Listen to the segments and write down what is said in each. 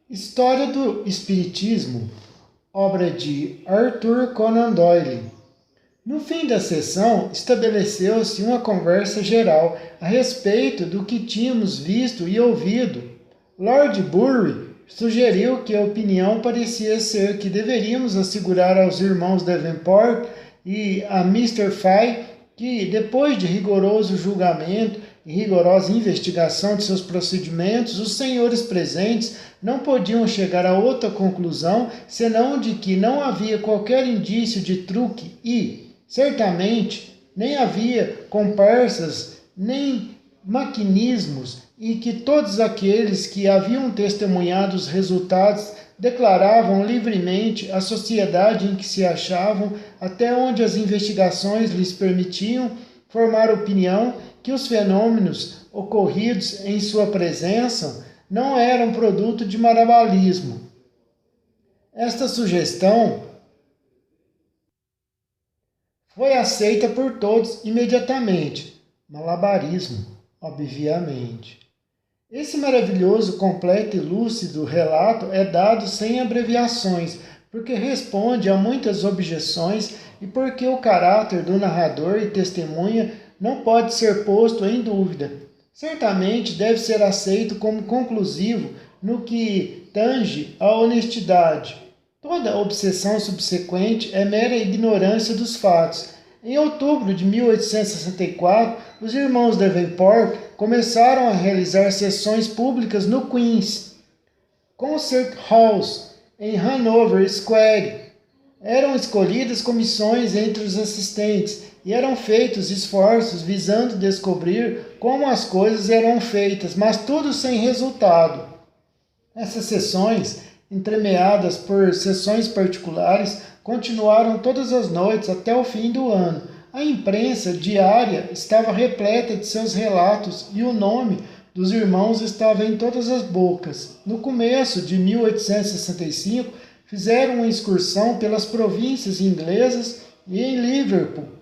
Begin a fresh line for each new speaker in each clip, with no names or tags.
História do Espiritismo, obra de Arthur Conan Doyle. No fim da sessão, estabeleceu-se uma conversa geral a respeito do que tínhamos visto e ouvido. Lord Bury sugeriu que a opinião parecia ser que deveríamos assegurar aos irmãos Davenport e a Mr. Fay que, depois de rigoroso julgamento e rigorosa investigação de seus procedimentos, os senhores presentes não podiam chegar a outra conclusão senão de que não havia qualquer indício de truque e, certamente, nem havia comparsas, nem maquinismos, e que todos aqueles que haviam testemunhado os resultados declaravam livremente à sociedade em que se achavam, até onde as investigações lhes permitiam, formar opinião que os fenômenos ocorridos em sua presença não eram produto de malabarismo. Esta sugestão foi aceita por todos imediatamente. Malabarismo, obviamente. Esse maravilhoso, completo e lúcido relato é dado sem abreviações, porque responde a muitas objeções e porque o caráter do narrador e testemunha não pode ser posto em dúvida. Certamente deve ser aceito como conclusivo no que tange à honestidade. Toda obsessão subsequente é mera ignorância dos fatos. Em outubro de 1864, os irmãos Davenport começaram a realizar sessões públicas no Queen's Concert Halls, em Hanover Square. Eram escolhidas comissões entre os assistentes e eram feitos esforços visando descobrir como as coisas eram feitas, mas tudo sem resultado. Essas sessões, entremeadas por sessões particulares, continuaram todas as noites até o fim do ano. A imprensa diária estava repleta de seus relatos e o nome dos irmãos estava em todas as bocas. No começo de 1865, fizeram uma excursão pelas províncias inglesas e em Liverpool,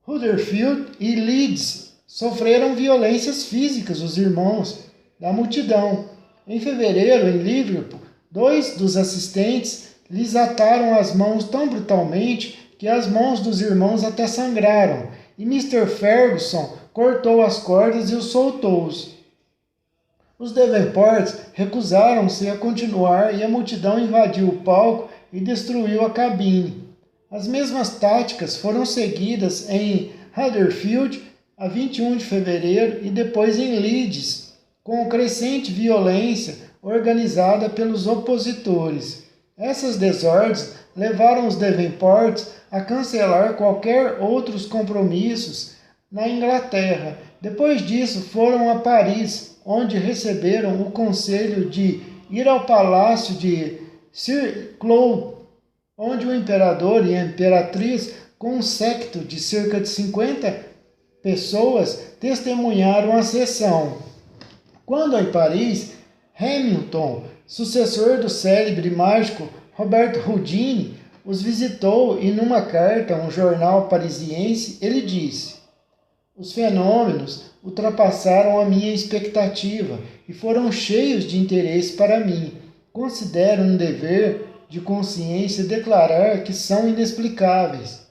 Huddersfield e Leeds sofreram violências físicas os irmãos da multidão. Em fevereiro, em Liverpool, 2 dos assistentes lhes ataram as mãos tão brutalmente que as mãos dos irmãos até sangraram, e Mr. Ferguson cortou as cordas e os soltou-os. Os Davenports recusaram-se a continuar e a multidão invadiu o palco e destruiu a cabine. As mesmas táticas foram seguidas em Huddersfield a 21 de fevereiro e depois em Leeds, com crescente violência organizada pelos opositores. Essas desordens levaram os Davenports a cancelar qualquer outros compromissos na Inglaterra. Depois disso, foram a Paris, onde receberam o conselho de ir ao palácio de Sir Claude, onde o imperador e a imperatriz, com um séquito de cerca de 50 pessoas, testemunharam a sessão. Quando em Paris, Hamilton, sucessor do célebre mágico Robert Houdin, os visitou e numa carta a um jornal parisiense, ele disse: "Os fenômenos ultrapassaram a minha expectativa e foram cheios de interesse para mim. Considero um dever de consciência declarar que são inexplicáveis."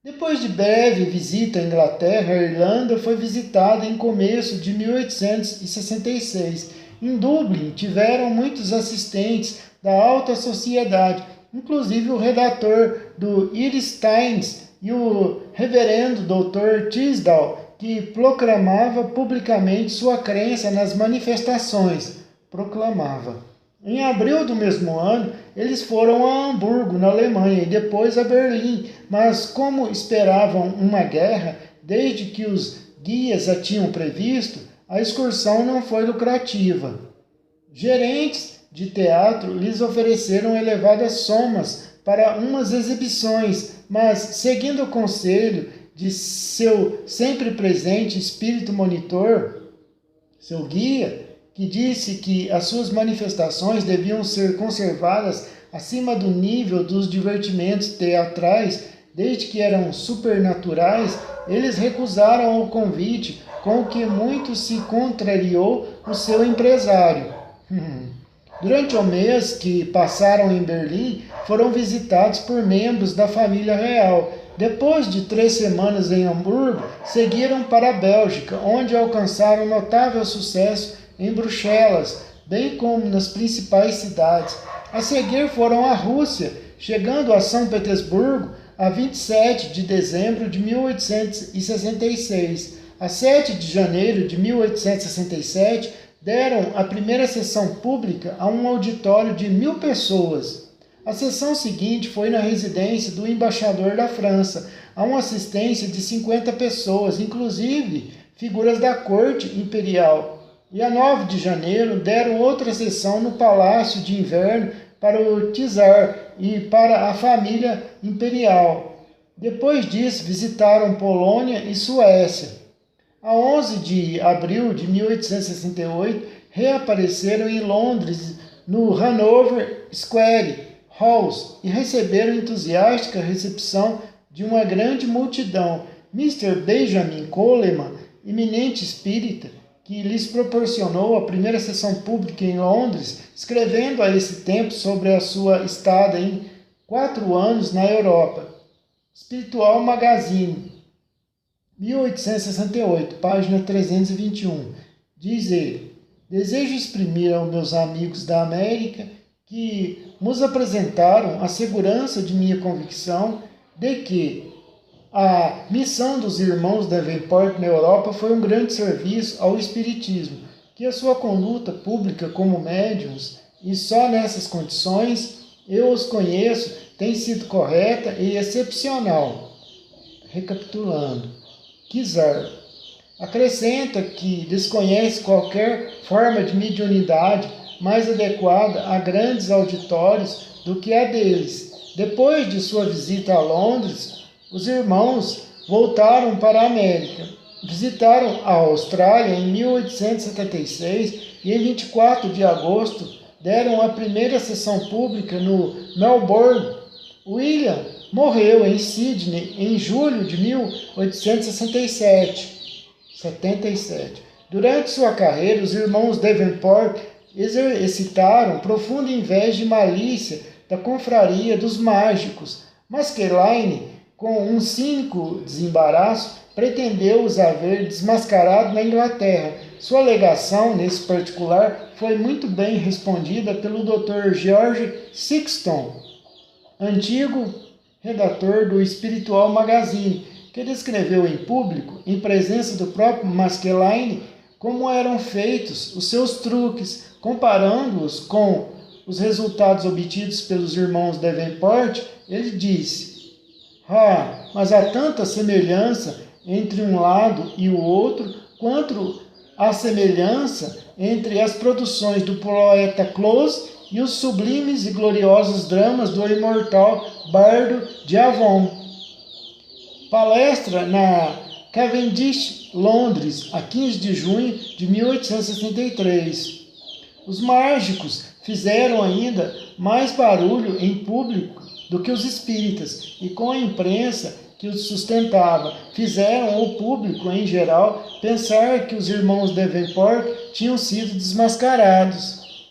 Depois de breve visita à Inglaterra, a Irlanda foi visitada em começo de 1866. Em Dublin, tiveram muitos assistentes da alta sociedade, inclusive o redator do Irish Times e o reverendo Dr. Tisdall, que proclamava publicamente sua crença nas manifestações. Em abril do mesmo ano, eles foram a Hamburgo, na Alemanha, e depois a Berlim, mas como esperavam uma guerra, desde que os guias a tinham previsto, a excursão não foi lucrativa. Gerentes de teatro lhes ofereceram elevadas somas para umas exibições, mas, seguindo o conselho de seu sempre presente espírito monitor, seu guia, que disse que as suas manifestações deviam ser conservadas acima do nível dos divertimentos teatrais, desde que eram supernaturais, eles recusaram o convite, com o que muito se contrariou o seu empresário. Durante o mês que passaram em Berlim, foram visitados por membros da família real. Depois de 3 semanas em Hamburgo, seguiram para a Bélgica, onde alcançaram notável sucesso em Bruxelas, bem como nas principais cidades. A seguir foram à Rússia, chegando a São Petersburgo a 27 de dezembro de 1866. A 7 de janeiro de 1867, deram a primeira sessão pública a um auditório de 1.000 pessoas. A sessão seguinte foi na residência do embaixador da França, a uma assistência de 50 pessoas, inclusive figuras da corte imperial. E a 9 de janeiro deram outra sessão no Palácio de Inverno para o czar e para a família imperial. Depois disso, visitaram Polônia e Suécia. A 11 de abril de 1868, reapareceram em Londres, no Hanover Square House, e receberam entusiástica recepção de uma grande multidão. Mr. Benjamin Coleman, eminente espírita, que lhes proporcionou a primeira sessão pública em Londres, escrevendo a esse tempo sobre a sua estada em 4 anos na Europa. Spiritual Magazine, 1868, página 321. Diz ele: desejo exprimir aos meus amigos da América que nos apresentaram a segurança de minha convicção de que a missão dos irmãos Davenport na Europa foi um grande serviço ao Espiritismo, que a sua conduta pública como médiuns, e só nessas condições eu os conheço, tem sido correta e excepcional. Recapitulando, Kizar acrescenta que desconhece qualquer forma de mediunidade mais adequada a grandes auditórios do que a deles. Depois de sua visita a Londres, os irmãos voltaram para a América. Visitaram a Austrália em 1876 e em 24 de agosto deram a primeira sessão pública no Melbourne. William morreu em Sydney em julho de 1867. Durante sua carreira, os irmãos Davenport exercitaram profunda inveja e malícia da confraria dos mágicos. Maskelyne, com um cínico desembaraço, pretendeu os haver desmascarado na Inglaterra. Sua alegação, nesse particular, foi muito bem respondida pelo Dr. George Sixton, antigo redator do Spiritual Magazine, que descreveu em público, em presença do próprio Maskelyne, como eram feitos os seus truques, comparando-os com os resultados obtidos pelos irmãos Davenport. Ele disse: mas há tanta semelhança entre um lado e o outro, quanto a semelhança entre as produções do poeta Close e os sublimes e gloriosos dramas do imortal Bardo de Avon. Palestra na Cavendish, Londres, a 15 de junho de 1863. Os mágicos fizeram ainda mais barulho em público do que os espíritas, e com a imprensa que os sustentava, fizeram o público, em geral, pensar que os irmãos Davenport tinham sido desmascarados.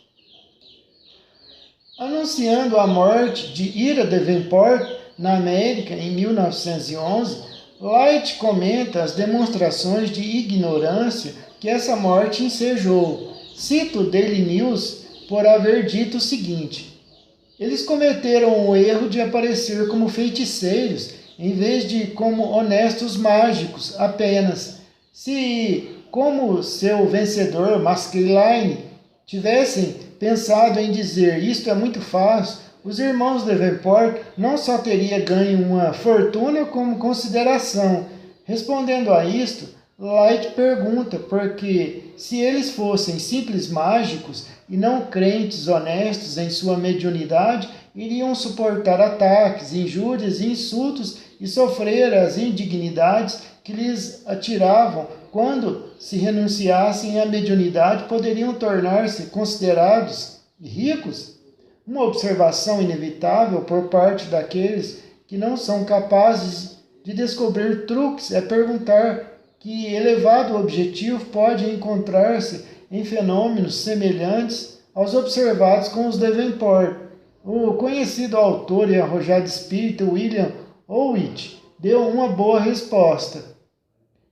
Anunciando a morte de Ira Davenport na América em 1911, Light comenta as demonstrações de ignorância que essa morte ensejou. Cito o Daily News por haver dito o seguinte: eles cometeram o erro de aparecer como feiticeiros em vez de como honestos mágicos apenas. Se, como seu vencedor Maskelyne, tivessem pensado em dizer isto é muito fácil, os irmãos Davenport não só teriam ganho uma fortuna como consideração. Respondendo a isto, Light pergunta porque, se eles fossem simples mágicos e não crentes honestos em sua mediunidade, iriam suportar ataques, injúrias e insultos e sofrer as indignidades que lhes atiravam. Quando se renunciassem à mediunidade, poderiam tornar-se considerados ricos? Uma observação inevitável por parte daqueles que não são capazes de descobrir truques é perguntar que elevado objetivo pode encontrar-se em fenômenos semelhantes aos observados com os Davenport. O conhecido autor e arrojado espírita William Howitt deu uma boa resposta.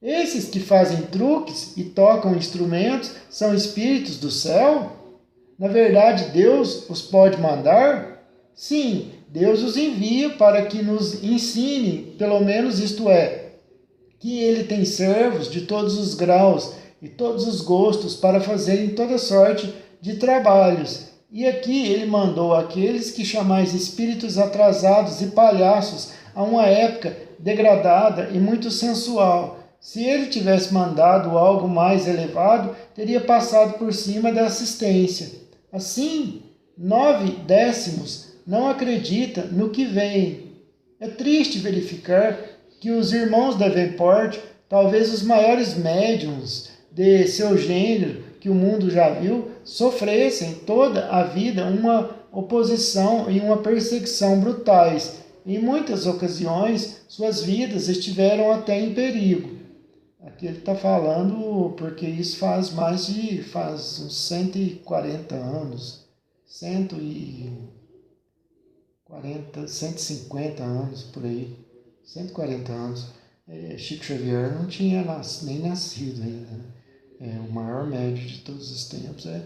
Esses que fazem truques e tocam instrumentos são espíritos do céu? Na verdade, Deus os pode mandar? Sim, Deus os envia para que nos ensine, pelo menos isto é, que ele tem servos de todos os graus e todos os gostos para fazerem toda sorte de trabalhos. E aqui ele mandou aqueles que chamais espíritos atrasados e palhaços a uma época degradada e muito sensual. Se ele tivesse mandado algo mais elevado, teria passado por cima da assistência. Assim, 9/10 não acredita no que vem. É triste verificar que os irmãos Davenport, talvez os maiores médiums de seu gênero que o mundo já viu, sofressem toda a vida uma oposição e uma perseguição brutais. Em muitas ocasiões, suas vidas estiveram até em perigo. Aqui ele está falando porque isso faz uns 140 anos, 150 anos por aí, 140 anos. Chico Xavier não tinha nem nascido ainda, né? O maior médium de todos os tempos é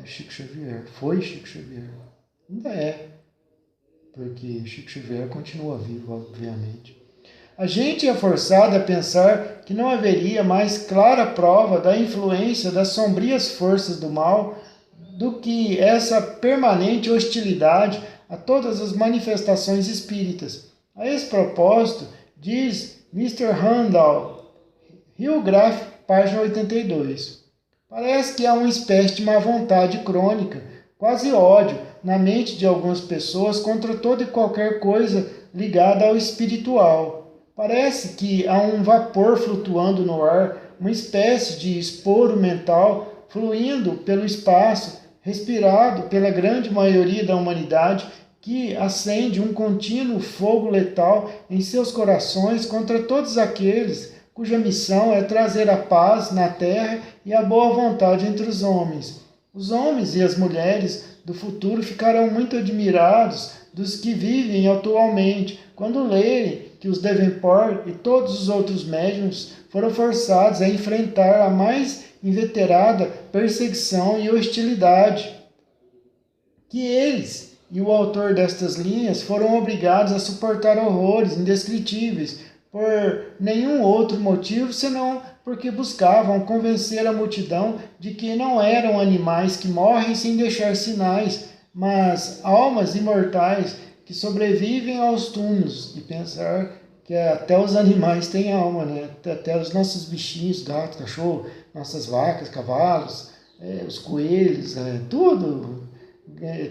Chico Xavier, foi Chico Xavier, ainda é, porque Chico Xavier continua vivo, obviamente. A gente é forçado a pensar que não haveria mais clara prova da influência das sombrias forças do mal do que essa permanente hostilidade a todas as manifestações espíritas. A esse propósito, diz Mr. Randall, Rio Graph, página 82. Parece que há uma espécie de má vontade crônica, quase ódio, na mente de algumas pessoas contra toda e qualquer coisa ligada ao espiritual. Parece que há um vapor flutuando no ar, uma espécie de esporo mental fluindo pelo espaço, respirado pela grande maioria da humanidade, que acende um contínuo fogo letal em seus corações contra todos aqueles cuja missão é trazer a paz na terra e a boa vontade entre os homens. Os homens e as mulheres do futuro ficarão muito admirados dos que vivem atualmente, quando lerem que os Davenport e todos os outros médiuns foram forçados a enfrentar a mais inveterada perseguição e hostilidade, que eles e o autor destas linhas foram obrigados a suportar horrores indescritíveis, por nenhum outro motivo senão porque buscavam convencer a multidão de que não eram animais que morrem sem deixar sinais, mas almas imortais que sobrevivem aos túmulos, e pensar que até os animais têm alma, né? Até os nossos bichinhos, gato, cachorro, nossas vacas, cavalos, os coelhos, tudo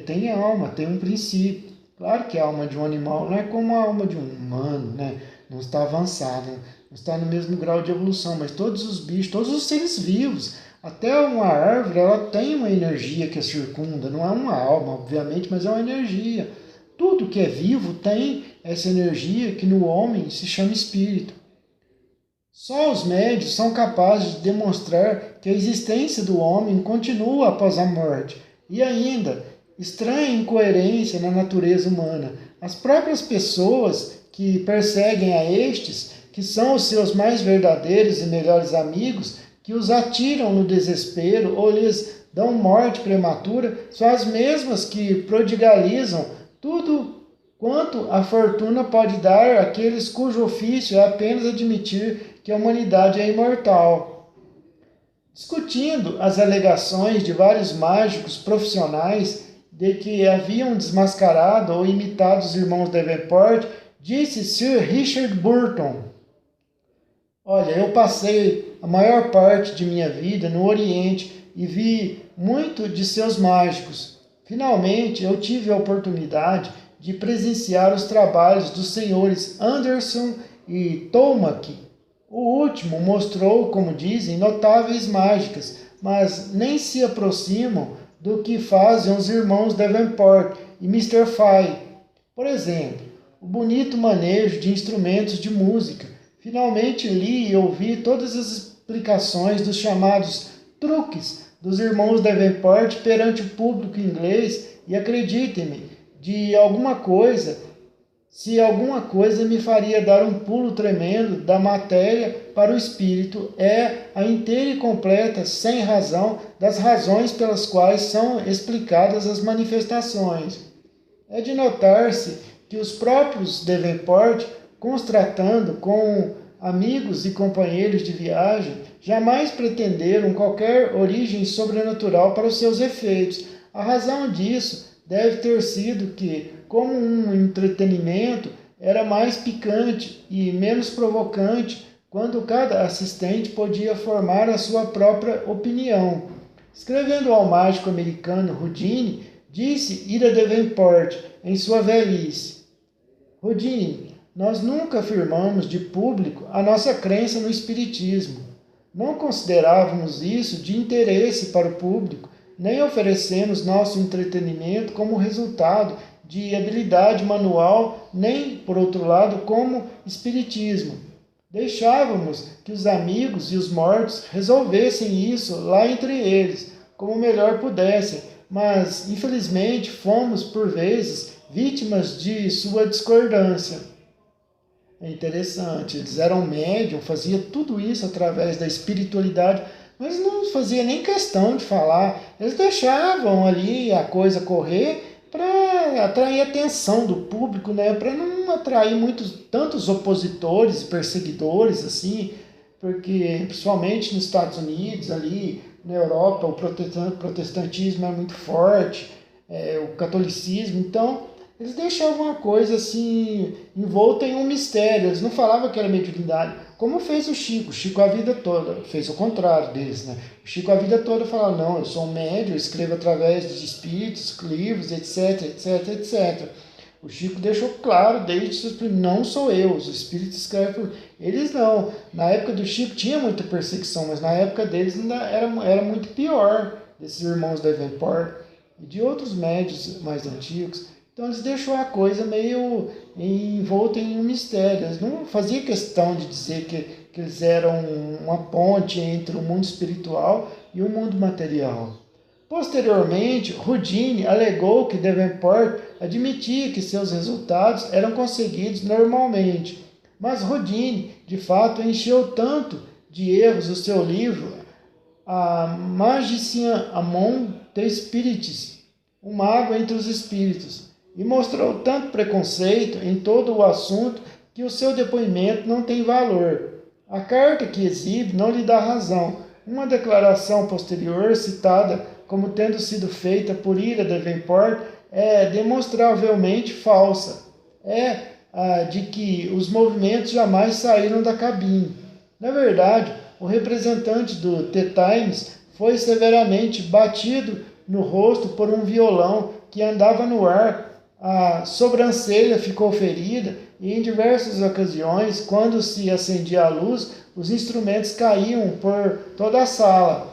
tem alma, tem um princípio. Claro que a alma de um animal não é como a alma de um humano, né? Não está avançada, não está no mesmo grau de evolução, mas todos os bichos, todos os seres vivos, até uma árvore, ela tem uma energia que a circunda, não é uma alma, obviamente, mas é uma energia. Tudo que é vivo tem essa energia que no homem se chama espírito. Só os médios são capazes de demonstrar que a existência do homem continua após a morte, e ainda, estranha incoerência na natureza humana. As próprias pessoas que perseguem a estes, que são os seus mais verdadeiros e melhores amigos, que os atiram no desespero ou lhes dão morte prematura, são as mesmas que prodigalizam tudo quanto a fortuna pode dar àqueles cujo ofício é apenas admitir que a humanidade é imortal. Discutindo as alegações de vários mágicos profissionais de que haviam desmascarado ou imitado os irmãos Davenport, disse Sir Richard Burton: olha, eu passei a maior parte de minha vida no Oriente e vi muito de seus mágicos. Finalmente, eu tive a oportunidade de presenciar os trabalhos dos senhores Anderson e Tomac. O último mostrou, como dizem, notáveis mágicas, mas nem se aproximam do que fazem os irmãos Davenport e Mr. Fay. Por exemplo, o bonito manejo de instrumentos de música. Finalmente li e ouvi todas as explicações dos chamados truques dos irmãos Davenport perante o público inglês e acreditem-me, se alguma coisa me faria dar um pulo tremendo da matéria para o espírito, é a inteira e completa sem razão das razões pelas quais são explicadas as manifestações. É de notar-se que os próprios Davenport, constatando com amigos e companheiros de viagem, jamais pretenderam qualquer origem sobrenatural para os seus efeitos. A razão disso deve ter sido que, como um entretenimento, era mais picante e menos provocante quando cada assistente podia formar a sua própria opinião. Escrevendo ao mágico americano Houdini, disse Ida Davenport em sua velhice: Houdini, nós nunca afirmamos de público a nossa crença no espiritismo. Não considerávamos isso de interesse para o público, nem oferecemos nosso entretenimento como resultado de habilidade manual, nem, por outro lado, como espiritismo. Deixávamos que os amigos e os mortos resolvessem isso lá entre eles, como melhor pudessem, mas, infelizmente, fomos, por vezes, vítimas de sua discordância. É interessante, eles eram médium, fazia tudo isso através da espiritualidade, mas não fazia nem questão de falar. Eles deixavam ali a coisa correr para atrair a atenção do público, né? Para não atrair tantos opositores e perseguidores, assim, porque principalmente nos Estados Unidos, ali na Europa, o protestantismo é muito forte, o catolicismo, então eles deixavam a coisa assim, envolta em um mistério. Eles não falavam que era mediunidade, como fez o Chico. O Chico a vida toda fez o contrário deles, né? O Chico a vida toda falava: não, eu sou um médium, eu escrevo através de espíritos, livros, etc, etc, etc. O Chico deixou claro desde os não sou eu, os espíritos escrevem por eles. Não. Na época do Chico tinha muita perseguição, mas na época deles ainda era muito pior, desses irmãos da Davenport e de outros médios mais antigos. Então eles deixou a coisa meio envolta em um mistério. Eles não faziam questão de dizer que eles eram uma ponte entre o mundo espiritual e o mundo material. Posteriormente, Houdini alegou que Davenport admitia que seus resultados eram conseguidos normalmente. Mas Houdini, de fato, encheu tanto de erros o seu livro A Magician Among the Spirits, o mago entre os espíritos, e mostrou tanto preconceito em todo o assunto que o seu depoimento não tem valor. A carta que exibe não lhe dá razão. Uma declaração posterior, citada como tendo sido feita por Ida Davenport, é demonstravelmente falsa. É a de que os movimentos jamais saíram da cabine. Na verdade, o representante do The Times foi severamente batido no rosto por um violão que andava no ar. A sobrancelha ficou ferida e em diversas ocasiões, quando se acendia a luz, os instrumentos caíam por toda a sala.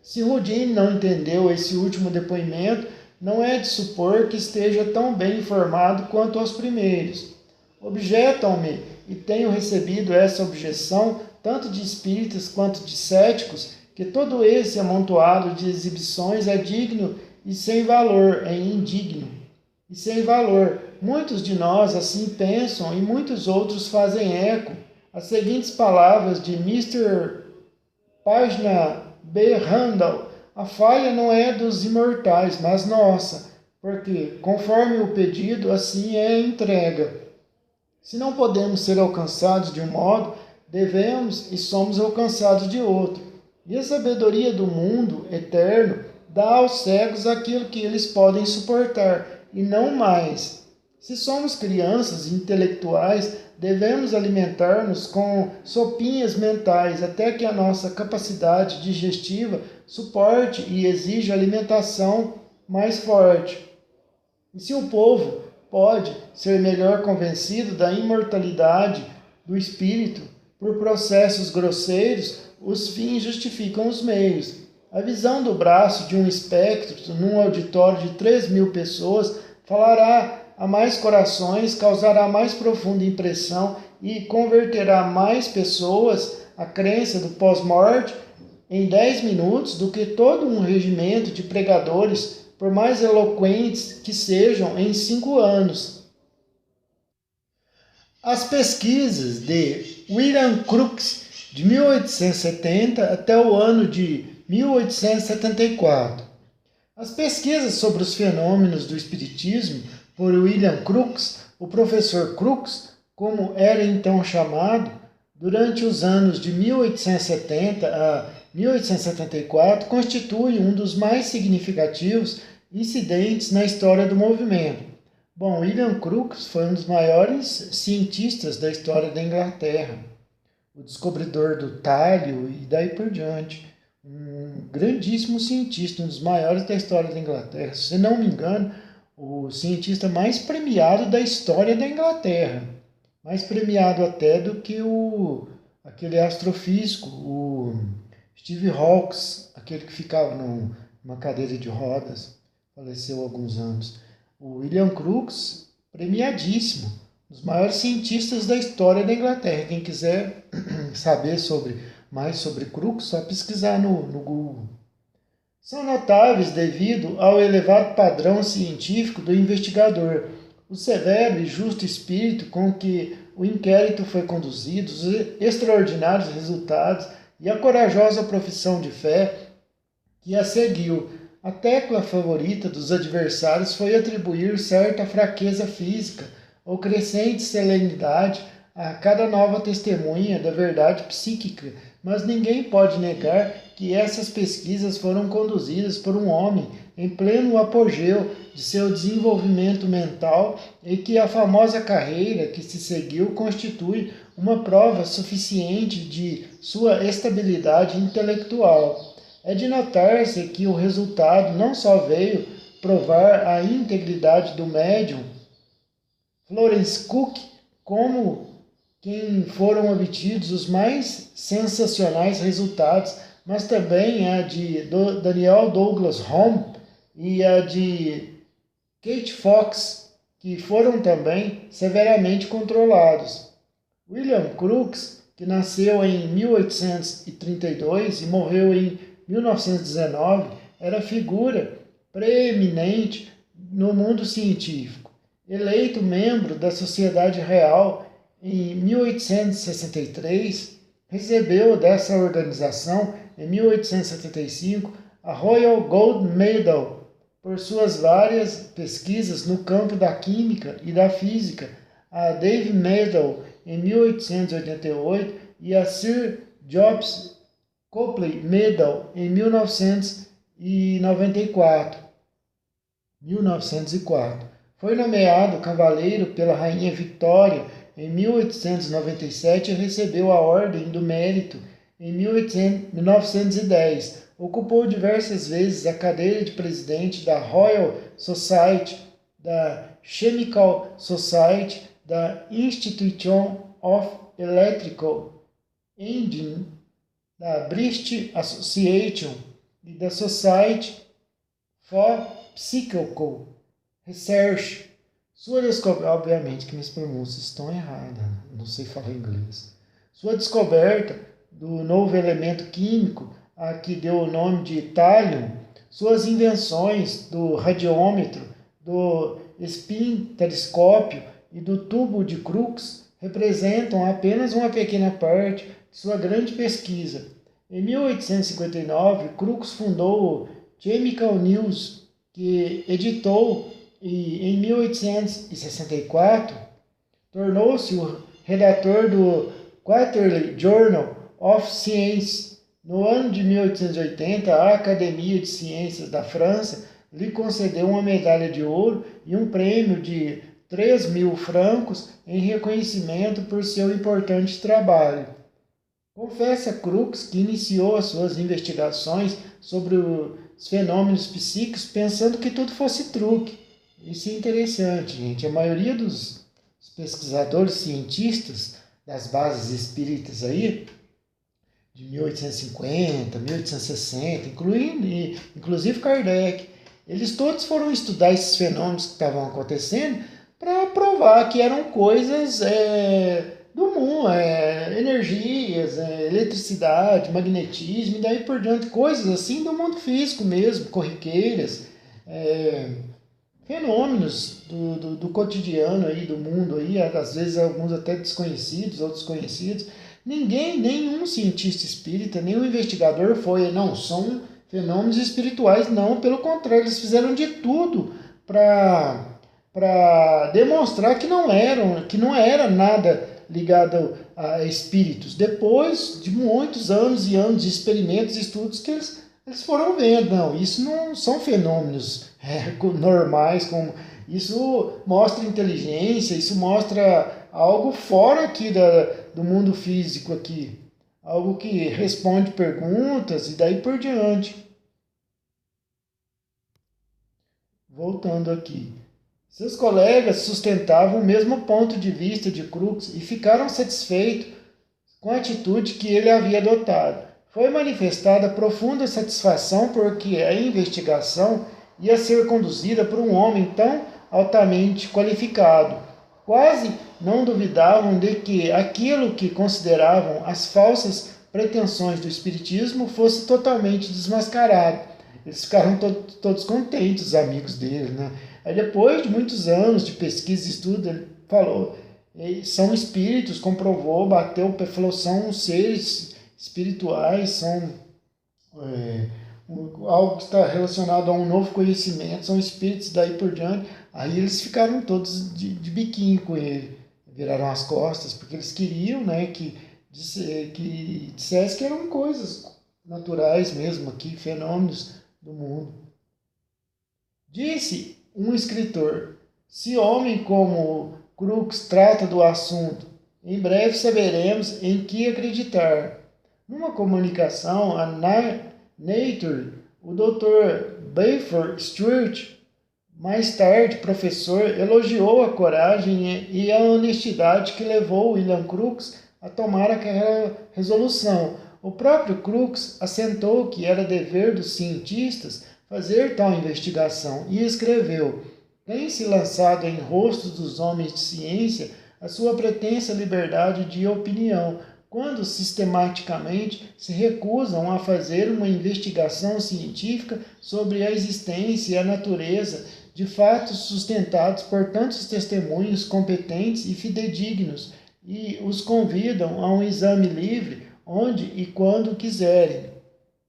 Se Houdini não entendeu esse último depoimento, não é de supor que esteja tão bem informado quanto os primeiros. Objetam-me, e tenho recebido essa objeção tanto de espíritas quanto de céticos, que todo esse amontoado de exibições é digno e sem valor, é indigno e sem valor. Muitos de nós assim pensam e muitos outros fazem eco as seguintes palavras de Mr. Página B. Randall: a falha não é dos imortais, mas nossa, porque, conforme o pedido, assim é a entrega. Se não podemos ser alcançados de um modo, devemos e somos alcançados de outro. E a sabedoria do mundo eterno dá aos cegos aquilo que eles podem suportar, e não mais. Se somos crianças intelectuais, devemos alimentar-nos com sopinhas mentais até que a nossa capacidade digestiva suporte e exija alimentação mais forte. E se o povo pode ser melhor convencido da imortalidade do espírito por processos grosseiros, os fins justificam os meios. A visão do braço de um espectro num auditório de 3.000 pessoas falará a mais corações, causará mais profunda impressão e converterá mais pessoas à crença do pós-morte em 10 minutos do que todo um regimento de pregadores, por mais eloquentes que sejam, em 5 anos. As pesquisas de William Crookes, de 1870 até o ano de 1874. As pesquisas sobre os fenômenos do espiritismo por William Crookes, o professor Crookes, como era então chamado, durante os anos de 1870 a 1874, constituem um dos mais significativos incidentes na história do movimento. Bom, William Crookes foi um dos maiores cientistas da história da Inglaterra, o descobridor do talho e daí por diante. Um grandíssimo cientista, um dos maiores da história da Inglaterra. Se não me engano, o cientista mais premiado da história da Inglaterra. Mais premiado até do que aquele astrofísico, o Steve Hawking, aquele que ficava numa cadeira de rodas, faleceu há alguns anos. O William Crookes, premiadíssimo, um dos maiores cientistas da história da Inglaterra. Quem quiser saber mais sobre Crookes, só pesquisar no Google. São notáveis devido ao elevado padrão científico do investigador, o severo e justo espírito com que o inquérito foi conduzido, os extraordinários resultados e a corajosa profissão de fé que a seguiu. A tecla favorita dos adversários foi atribuir certa fraqueza física ou crescente serenidade a cada nova testemunha da verdade psíquica, mas ninguém pode negar que essas pesquisas foram conduzidas por um homem em pleno apogeu de seu desenvolvimento mental e que a famosa carreira que se seguiu constitui uma prova suficiente de sua estabilidade intelectual. É de notar-se que o resultado não só veio provar a integridade do médium Florence Cook, como quem foram obtidos os mais sensacionais resultados, mas também a de Daniel Douglas Home e a de Kate Fox, que foram também severamente controlados. William Crookes, que nasceu em 1832 e morreu em 1919, era figura preeminente no mundo científico. Eleito membro da Sociedade Real em 1863, recebeu dessa organização, em 1875, a Royal Gold Medal por suas várias pesquisas no campo da química e da física, a Dave Medal em 1888 e a Sir Jobs Copley Medal em 1904. Foi nomeado cavaleiro pela Rainha Victoria em 1897 e recebeu a Ordem do Mérito em 1910. Ocupou diversas vezes a cadeira de presidente da Royal Society, da Chemical Society, da Institution of Electrical Engine, da British Association e da Society for Psychical Research. Sua descoberta, obviamente que minhas pronúncias estão erradas, não sei falar inglês. Sua descoberta do novo elemento químico, a que deu o nome de thallium, suas invenções do radiômetro, do spin-telescópio e do tubo de Crookes representam apenas uma pequena parte de sua grande pesquisa. Em 1859, Crookes fundou o Chemical News, que editou, e em 1864 tornou-se o redator do Quarterly Journal of Science. No ano de 1880, a Academia de Ciências da França lhe concedeu uma medalha de ouro e um prêmio de 3.000 francos em reconhecimento por seu importante trabalho. Confessa Crookes que iniciou as suas investigações sobre os fenômenos psíquicos pensando que tudo fosse truque. Isso é interessante, gente. A maioria dos pesquisadores cientistas das bases espíritas aí, de 1850, 1860, inclusive Kardec, eles todos foram estudar esses fenômenos que estavam acontecendo para provar que eram coisas do mundo, energias, eletricidade, magnetismo, e daí por diante, coisas assim do mundo físico mesmo, corriqueiras, é, fenômenos do cotidiano aí, do mundo aí, às vezes alguns até desconhecidos, outros conhecidos. Ninguém, nenhum cientista espírita, nenhum investigador foi, não, são fenômenos espirituais, não, pelo contrário, eles fizeram de tudo para demonstrar que não era nada ligado a espíritos. Depois de muitos anos e anos de experimentos e estudos que eles foram vendo, não, isso não são fenômenos normais, como isso mostra inteligência, isso mostra algo fora aqui do mundo físico aqui, algo que responde perguntas e daí por diante. Voltando aqui. Seus colegas sustentavam o mesmo ponto de vista de Crookes e ficaram satisfeitos com a atitude que ele havia adotado. Foi manifestada profunda satisfação porque a investigação ia ser conduzida por um homem tão altamente qualificado. Quase não duvidavam de que aquilo que consideravam as falsas pretensões do espiritismo fosse totalmente desmascarado. Eles ficaram todos contentes, os amigos dele, né? Aí depois de muitos anos de pesquisa e estudo, ele falou, são espíritos, comprovou, bateu, falou, são seres espirituais, são algo que está relacionado a um novo conhecimento, são espíritos daí por diante. Aí eles ficaram todos de biquinho com ele, viraram as costas, porque eles queriam, né, que dissesse que eram coisas naturais mesmo aqui, fenômenos do mundo. Disse um escritor, se homem como Crookes trata do assunto, em breve saberemos em que acreditar. Numa comunicação a Nature, o Dr. Bayford Stewart, mais tarde professor, elogiou a coragem e a honestidade que levou William Crookes a tomar aquela resolução. O próprio Crookes assentou que era dever dos cientistas fazer tal investigação e escreveu: tem-se lançado em rostos dos homens de ciência a sua pretensa liberdade de opinião, quando sistematicamente se recusam a fazer uma investigação científica sobre a existência e a natureza de fatos sustentados por tantos testemunhos competentes e fidedignos, e os convidam a um exame livre onde e quando quiserem.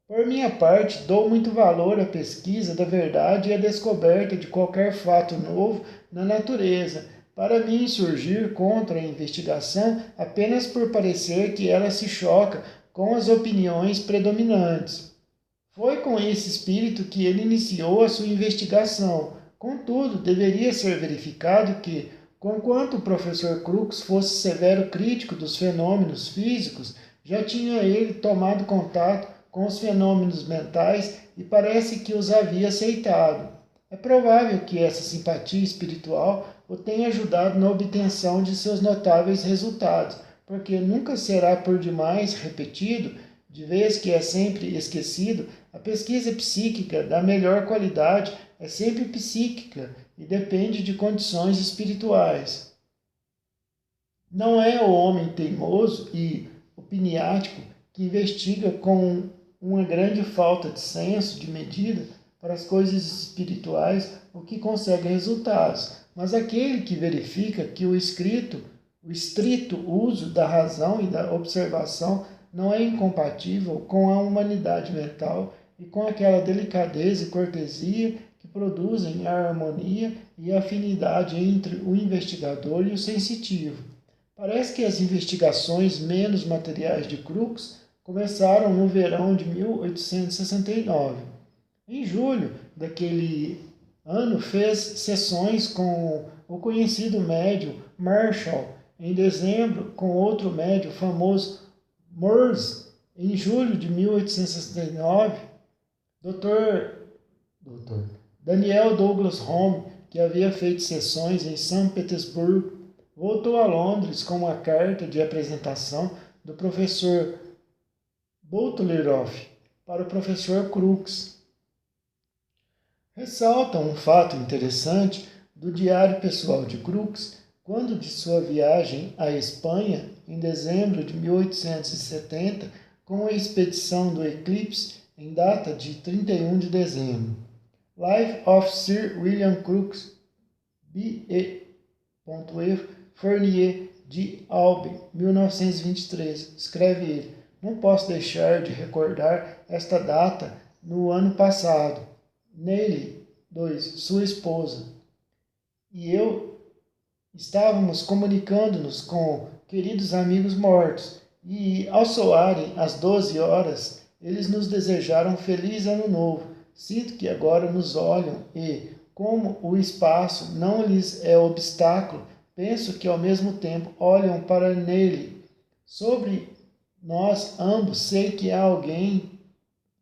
Por minha parte, dou muito valor à pesquisa da verdade e à descoberta de qualquer fato novo na natureza. Para mim, surgir contra a investigação apenas por parecer que ela se choca com as opiniões predominantes. Foi com esse espírito que ele iniciou a sua investigação. Contudo, deveria ser verificado que, conquanto o professor Crookes fosse severo crítico dos fenômenos físicos, já tinha ele tomado contato com os fenômenos mentais e parece que os havia aceitado. É provável que essa simpatia espiritual o tenha ajudado na obtenção de seus notáveis resultados, porque nunca será por demais repetido, de vez que é sempre esquecido, a pesquisa psíquica da melhor qualidade é sempre psíquica e depende de condições espirituais. Não é o homem teimoso e opiniático que investiga com uma grande falta de senso de medida para as coisas espirituais o que consegue resultados, mas aquele que verifica que o estrito uso da razão e da observação não é incompatível com a humanidade mental e com aquela delicadeza e cortesia que produzem a harmonia e a afinidade entre o investigador e o sensitivo. Parece que as investigações menos materiais de Crookes começaram no verão de 1869. Em julho daquele ano, fez sessões com o conhecido médium Marshall. Em dezembro, com outro médium famoso, Morse. Em julho de 1869, Dr. Daniel Douglas Home, que havia feito sessões em São Petersburgo, voltou a Londres com uma carta de apresentação do professor Butleroff para o professor Crookes. Ressalta um fato interessante do diário pessoal de Crookes, quando de sua viagem à Espanha, em dezembro de 1870, com a expedição do eclipse em data de 31 de dezembro. Life of Sir William Crookes, B.E. Fournier de Albi, 1923. Escreve ele: não posso deixar de recordar esta data no ano passado. Nele, sua esposa e eu estávamos comunicando-nos com queridos amigos mortos, e ao soarem as 12 horas, eles nos desejaram feliz ano novo. Sinto que agora nos olham e, como o espaço não lhes é obstáculo, penso que ao mesmo tempo olham para nele. Sobre nós ambos sei que há alguém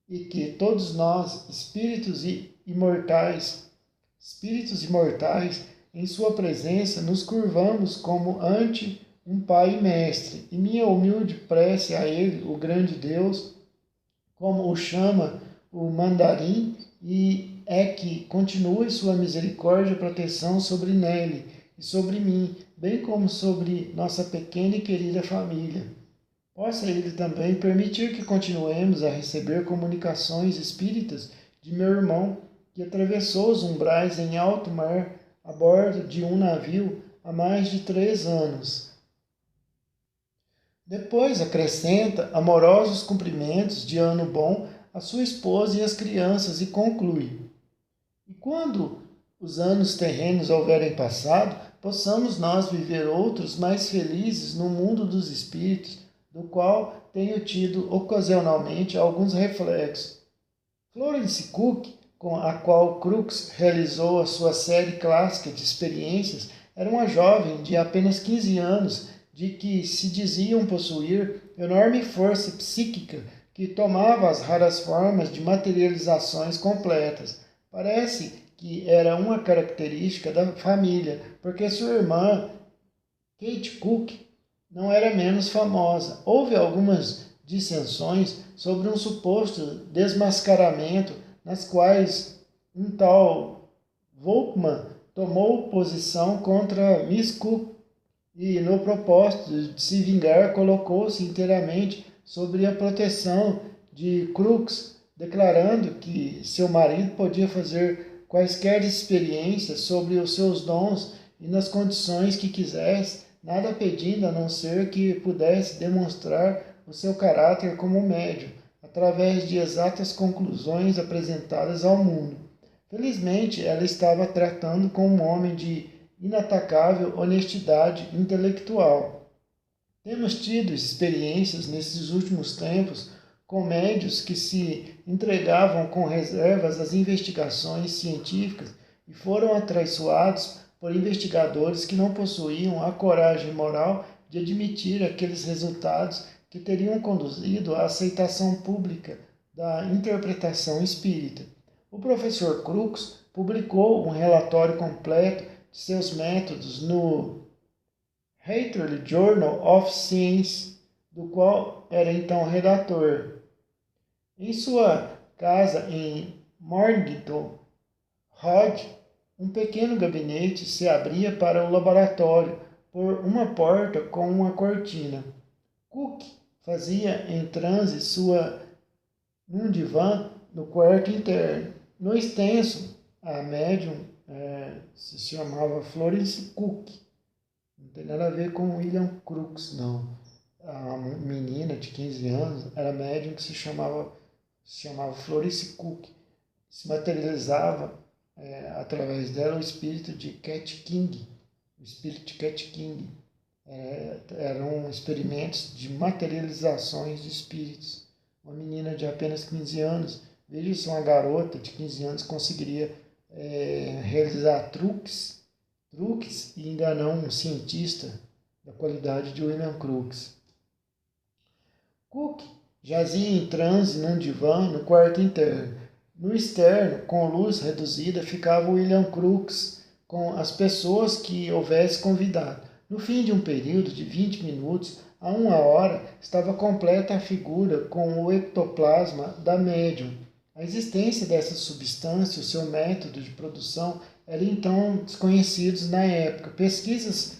e que todos nós, espíritos imortais, em sua presença, nos curvamos como ante um Pai e Mestre, e minha humilde prece a Ele, o grande Deus, como o chama o mandarim, e é que continue sua misericórdia e proteção sobre Nelly e sobre mim, bem como sobre nossa pequena e querida família. Possa Ele também permitir que continuemos a receber comunicações espíritas de meu irmão, que atravessou os umbrais em alto mar a bordo de um navio há mais de 3 anos. Depois acrescenta amorosos cumprimentos de ano bom a sua esposa e as crianças e conclui: e quando os anos terrenos houverem passado, possamos nós viver outros mais felizes no mundo dos espíritos, do qual tenho tido ocasionalmente alguns reflexos. Florence Cook, com a qual Crookes realizou a sua série clássica de experiências, era uma jovem de apenas 15 anos, de que se diziam possuir enorme força psíquica que tomava as raras formas de materializações completas. Parece que era uma característica da família, porque sua irmã, Kate Cook, não era menos famosa. Houve algumas dissensões sobre um suposto desmascaramento, nas quais um tal Volkmann tomou posição contra Miss Cook e, no propósito de se vingar, colocou-se inteiramente sobre a proteção de Crookes, declarando que seu marido podia fazer quaisquer experiências sobre os seus dons e nas condições que quisesse, nada pedindo a não ser que pudesse demonstrar o seu caráter como médium, através de exatas conclusões apresentadas ao mundo. Felizmente, ela estava tratando com um homem de inatacável honestidade intelectual. Temos tido experiências nesses últimos tempos com médios que se entregavam com reservas às investigações científicas e foram atraiçoados por investigadores que não possuíam a coragem moral de admitir aqueles resultados que teriam conduzido à aceitação pública da interpretação espírita. O professor Crookes publicou um relatório completo de seus métodos no Halterly Journal of Science, do qual era então redator. Em sua casa em Mornington Road, um pequeno gabinete se abria para o laboratório por uma porta com uma cortina. Cook fazia em transe num divã no quarto interno. No extenso, a médium se chamava Florence Cook. Não tem nada a ver com William Crookes, não. A menina de 15 anos era médium que se chamava Florence Cook. Se materializava através dela o espírito de Cat King. O espírito de Cat King. Eram experimentos de materializações de espíritos. Uma menina de apenas 15 anos, veja se uma garota de 15 anos conseguiria realizar truques e enganar um cientista da qualidade de William Crookes. Cook jazia em transe num divã no quarto interno. No externo, com luz reduzida, ficava William Crookes com as pessoas que houvesse convidado. No fim de um período de 20 minutos a 1 hora, estava completa a figura com o ectoplasma da médium. A existência dessa substância, o seu método de produção, eram então desconhecidos na época. Pesquisas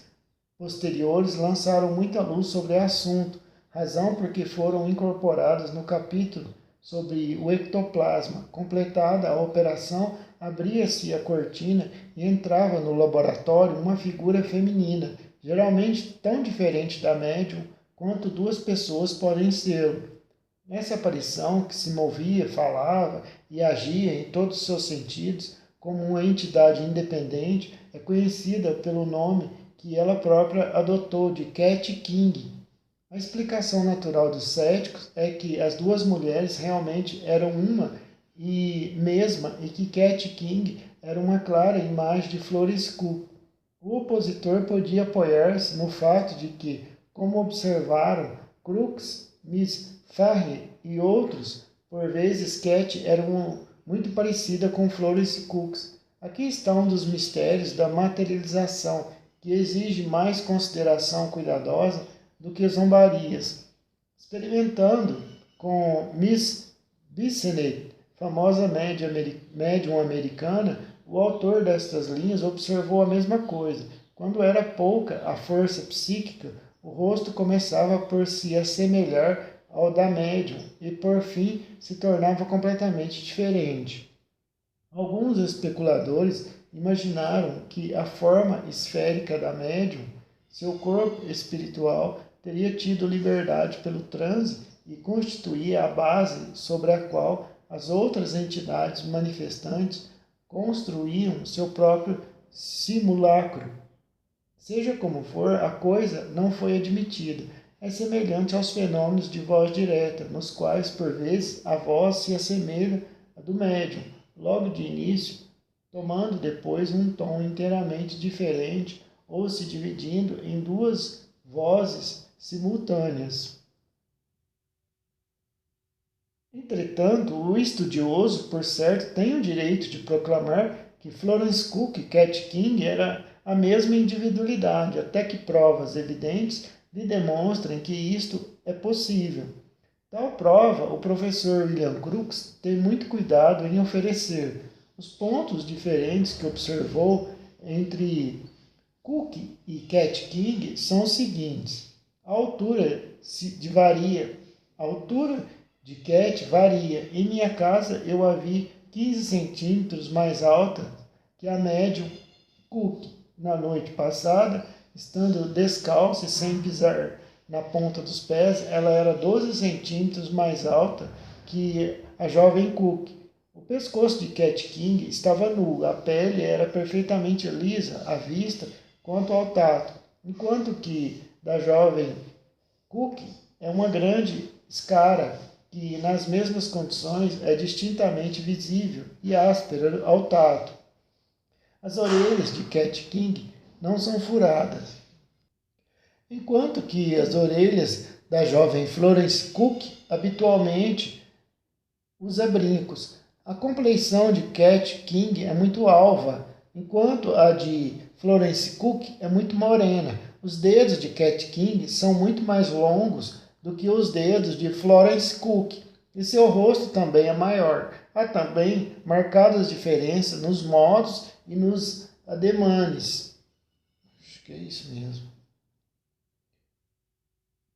posteriores lançaram muita luz sobre o assunto, razão porque foram incorporadas no capítulo sobre o ectoplasma. Completada a operação, abria-se a cortina e entrava no laboratório uma figura feminina, geralmente tão diferente da médium quanto duas pessoas podem ser. Nessa aparição, que se movia, falava e agia em todos os seus sentidos como uma entidade independente, é conhecida pelo nome que ela própria adotou de Cat King. A explicação natural dos céticos é que as duas mulheres realmente eram uma e mesma e que Cat King era uma clara imagem de Florence Cook. O opositor podia apoiar-se no fato de que, como observaram Crookes, Miss Farley e outros, por vezes Cat era muito parecida com Florence Cook. Aqui está um dos mistérios da materialização, que exige mais consideração cuidadosa do que zombarias. Experimentando com Miss Bissonette, famosa médium americana, o autor destas linhas observou a mesma coisa. Quando era pouca a força psíquica, o rosto começava por se assemelhar ao da médium e, por fim, se tornava completamente diferente. Alguns especuladores imaginaram que a forma esférica da médium, seu corpo espiritual, teria tido liberdade pelo transe e constituía a base sobre a qual as outras entidades manifestantes construíam seu próprio simulacro. Seja como for, a coisa não foi admitida. É semelhante aos fenômenos de voz direta, nos quais, por vezes, a voz se assemelha à do médium, logo de início, tomando depois um tom inteiramente diferente ou se dividindo em duas vozes simultâneas. Entretanto, o estudioso, por certo, tem o direito de proclamar que Florence Cook e Cat King era a mesma individualidade, até que provas evidentes lhe demonstrem que isto é possível. Tal prova o professor William Crookes tem muito cuidado em oferecer. Os pontos diferentes que observou entre Cook e Cat King são os seguintes. A altura de Cat varia. Em minha casa eu a vi 15 centímetros mais alta que a médium Cook. Na noite passada, estando descalça e sem pisar na ponta dos pés, ela era 12 centímetros mais alta que a jovem Cook. O pescoço de Cat King estava nu, a pele era perfeitamente lisa à vista quanto ao tato, enquanto que da jovem Cook é uma grande escara que, nas mesmas condições, é distintamente visível e áspera ao tato. As orelhas de Cat King não são furadas, enquanto que as orelhas da jovem Florence Cook habitualmente usa brincos. A compleição de Cat King é muito alva, enquanto a de Florence Cook é muito morena. Os dedos de Cat King são muito mais longos do que os dedos de Florence Cook, e seu rosto também é maior. Há também marcadas diferenças nos modos e nos ademanes. Acho que é isso mesmo.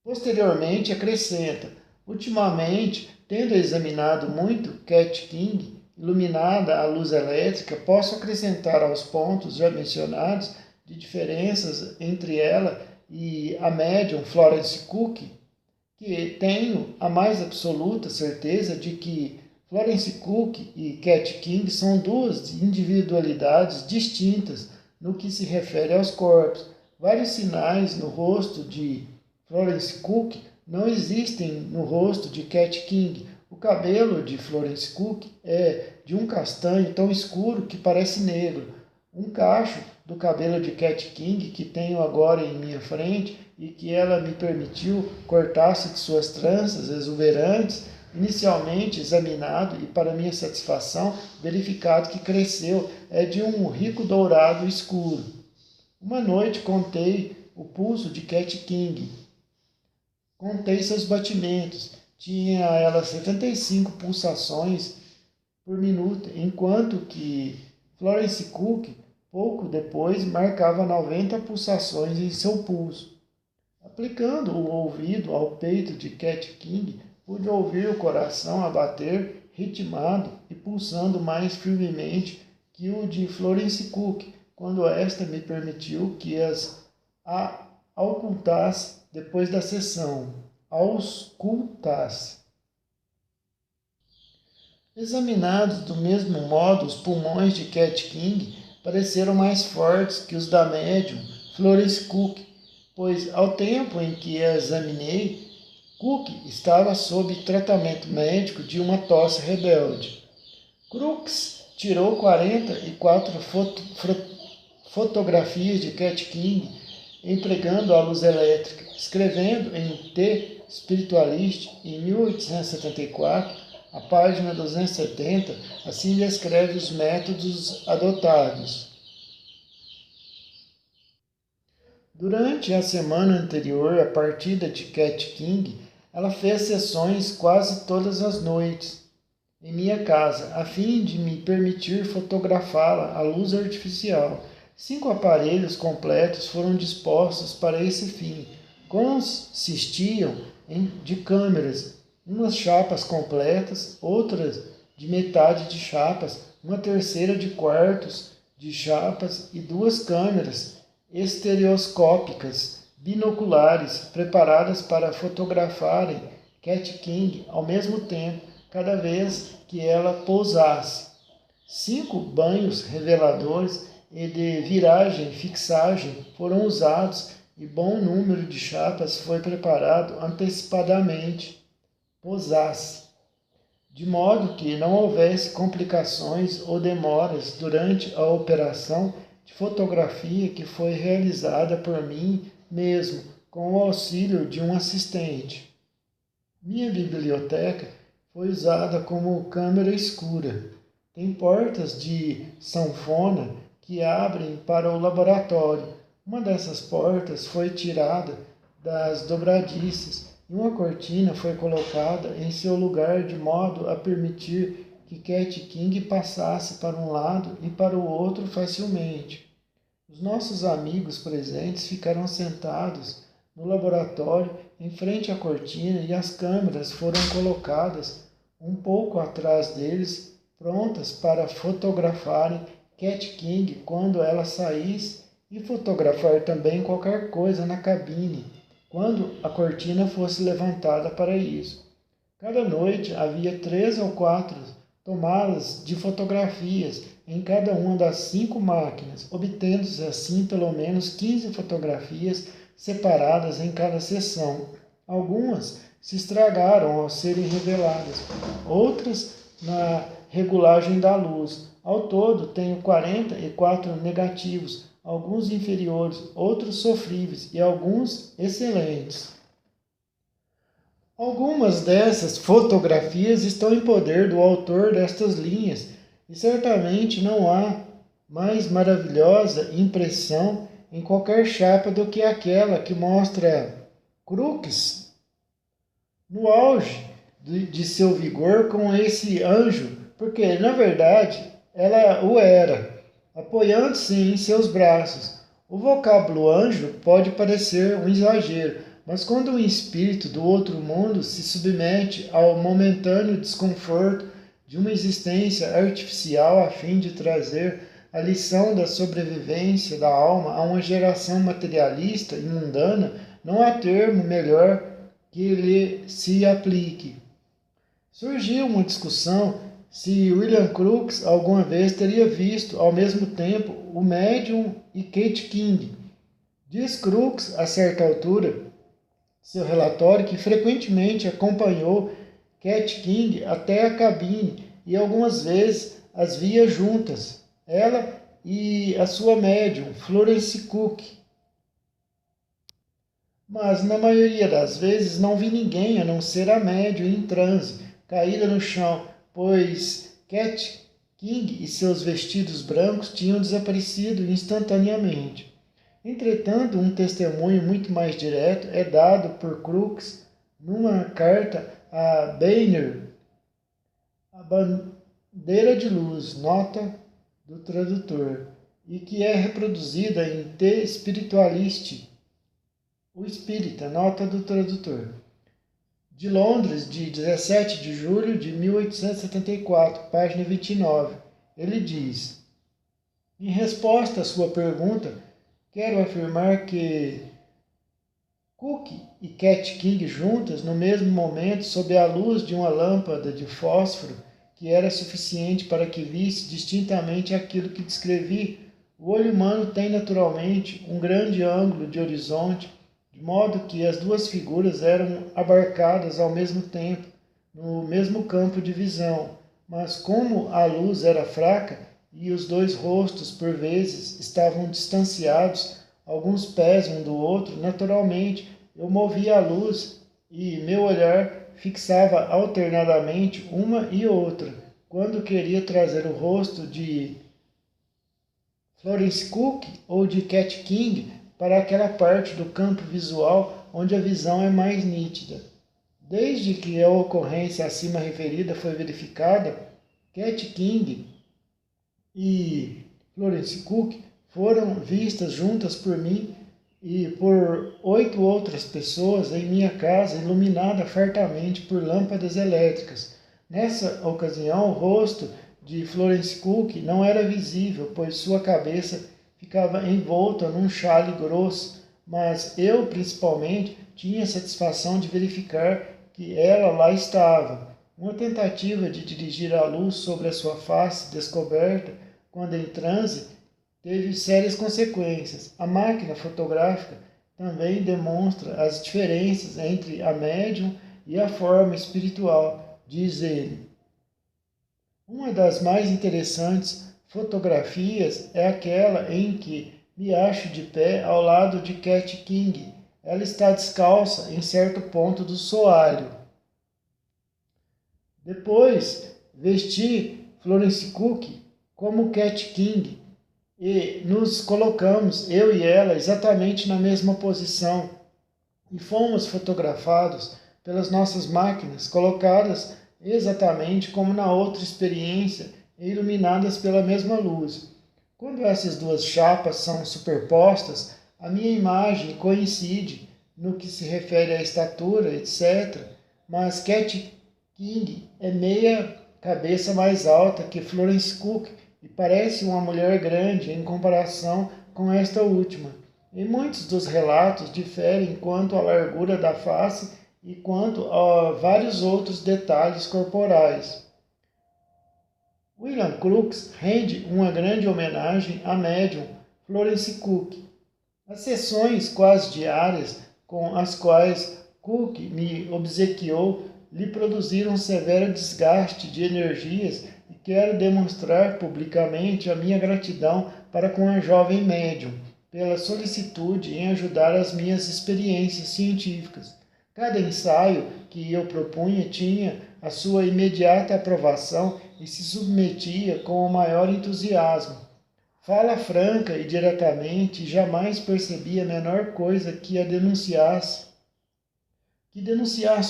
Posteriormente acrescenta: ultimamente, tendo examinado muito Cat King, iluminada à luz elétrica, posso acrescentar aos pontos já mencionados de diferenças entre ela e a médium Florence Cook, que tenho a mais absoluta certeza de que Florence Cook e Cat King são duas individualidades distintas no que se refere aos corpos. Vários sinais no rosto de Florence Cook não existem no rosto de Cat King. O cabelo de Florence Cook é de um castanho tão escuro que parece negro. Um cacho do cabelo de Cat King, que tenho agora em minha frente e que ela me permitiu cortar-se de suas tranças exuberantes, inicialmente examinado e, para minha satisfação, verificado que cresceu, é de um rico dourado escuro. Uma noite contei o pulso de Cat King. Contei seus batimentos. Tinha ela 75 pulsações por minuto, enquanto que Florence Cook pouco depois marcava 90 pulsações em seu pulso. Aplicando o ouvido ao peito de Cat King, pude ouvir o coração a bater, ritmado e pulsando mais firmemente que o de Florence Cook, quando esta me permitiu que as auscultasse depois da sessão. Auscultasse. Examinados do mesmo modo, os pulmões de Cat King pareceram mais fortes que os da médium Florence Cook, pois ao tempo em que a examinei, Cook estava sob tratamento médico de uma tosse rebelde. Crooks tirou 44 fotografias de Cat King empregando a luz elétrica, escrevendo em The Spiritualist em 1874, a página 270, assim descreve os métodos adotados. Durante a semana anterior à partida de Cat King, ela fez sessões quase todas as noites em minha casa, a fim de me permitir fotografá-la à luz artificial. 5 aparelhos completos foram dispostos para esse fim. Consistiam de câmeras, umas chapas completas, outras de metade de chapas, uma terceira de quartos de chapas e 2 câmeras estereoscópicas binoculares preparadas para fotografarem Cat King ao mesmo tempo, cada vez que ela pousasse. 5 banhos reveladores e de viragem-fixagem foram usados e bom número de chapas foi preparado antecipadamente. Pousasse, de modo que não houvesse complicações ou demoras durante a operação de fotografia que foi realizada por mim mesmo, com o auxílio de um assistente. Minha biblioteca foi usada como câmera escura. Tem portas de sanfona que abrem para o laboratório. Uma dessas portas foi tirada das dobradiças e uma cortina foi colocada em seu lugar de modo a permitir que Cat King passasse para um lado e para o outro facilmente. Os nossos amigos presentes ficaram sentados no laboratório em frente à cortina e as câmeras foram colocadas um pouco atrás deles, prontas para fotografarem Cat King quando ela saísse e fotografar também qualquer coisa na cabine, quando a cortina fosse levantada para isso. Cada noite havia 3 ou 4 tomadas de fotografias em cada uma das 5 máquinas, obtendo-se assim pelo menos 15 fotografias separadas em cada sessão. Algumas se estragaram ao serem reveladas, outras na regulagem da luz. Ao todo, tenho 44 negativos, alguns inferiores, outros sofríveis e alguns excelentes. Algumas dessas fotografias estão em poder do autor destas linhas, e certamente não há mais maravilhosa impressão em qualquer chapa do que aquela que mostra Crooks no auge de seu vigor com esse anjo, porque, na verdade, ela o era, apoiando-se em seus braços. O vocábulo anjo pode parecer um exagero, mas quando um espírito do outro mundo se submete ao momentâneo desconforto de uma existência artificial a fim de trazer a lição da sobrevivência da alma a uma geração materialista e mundana, não há termo melhor que lhe se aplique. Surgiu uma discussão se William Crookes alguma vez teria visto ao mesmo tempo o médium e Cat King. Diz Crookes, a certa altura, seu relatório, que frequentemente acompanhou Cat King até a cabine e algumas vezes as via juntas, ela e a sua médium, Florence Cook. Mas na maioria das vezes não vi ninguém a não ser a médium em transe, caída no chão, pois Cat King e seus vestidos brancos tinham desaparecido instantaneamente. Entretanto, um testemunho muito mais direto é dado por Crookes numa carta a Boehner, a bandeira de luz, nota do tradutor, e que é reproduzida em The Spiritualist, o Espírita, nota do tradutor. De Londres, de 17 de julho de 1874, página 29. Ele diz: em resposta à sua pergunta, quero afirmar que Cook e Cat King juntas, no mesmo momento, sob a luz de uma lâmpada de fósforo, que era suficiente para que visse distintamente aquilo que descrevi, o olho humano tem naturalmente um grande ângulo de horizonte, de modo que as duas figuras eram abarcadas ao mesmo tempo, no mesmo campo de visão, mas como a luz era fraca e os dois rostos, por vezes, estavam distanciados alguns pés um do outro, naturalmente eu movia a luz e meu olhar fixava alternadamente uma e outra, quando queria trazer o rosto de Florence Cook ou de Cat King para aquela parte do campo visual onde a visão é mais nítida. Desde que a ocorrência acima referida foi verificada, Cat King e Florence Cook foram vistas juntas por mim e por 8 outras pessoas em minha casa, iluminada fartamente por lâmpadas elétricas. Nessa ocasião, o rosto de Florence Cook não era visível, pois sua cabeça ficava envolta num chale grosso, mas eu, principalmente, tinha a satisfação de verificar que ela lá estava. Uma tentativa de dirigir a luz sobre a sua face descoberta, quando em transe, teve sérias consequências. A máquina fotográfica também demonstra as diferenças entre a médium e a forma espiritual, diz ele. Uma das mais interessantes fotografias é aquela em que me acho de pé ao lado de Cat King. Ela está descalça em certo ponto do soalho. Depois, vesti Florence Cook como Cat King e nos colocamos, eu e ela, exatamente na mesma posição e fomos fotografados pelas nossas máquinas, colocadas exatamente como na outra experiência e iluminadas pela mesma luz. Quando essas duas chapas são superpostas, a minha imagem coincide no que se refere à estatura, etc., mas Cat King é meia cabeça mais alta que Florence Cook e parece uma mulher grande em comparação com esta última. E muitos dos relatos diferem quanto à largura da face e quanto a vários outros detalhes corporais. William Crookes rende uma grande homenagem à médium Florence Cook. As sessões quase diárias com as quais Cook me obsequiou lhe produziram um severo desgaste de energias e quero demonstrar publicamente a minha gratidão para com a jovem médium pela solicitude em ajudar as minhas experiências científicas. Cada ensaio que eu propunha tinha a sua imediata aprovação e se submetia com o maior entusiasmo. Fala franca e diretamente, jamais percebi a menor coisa que denunciasse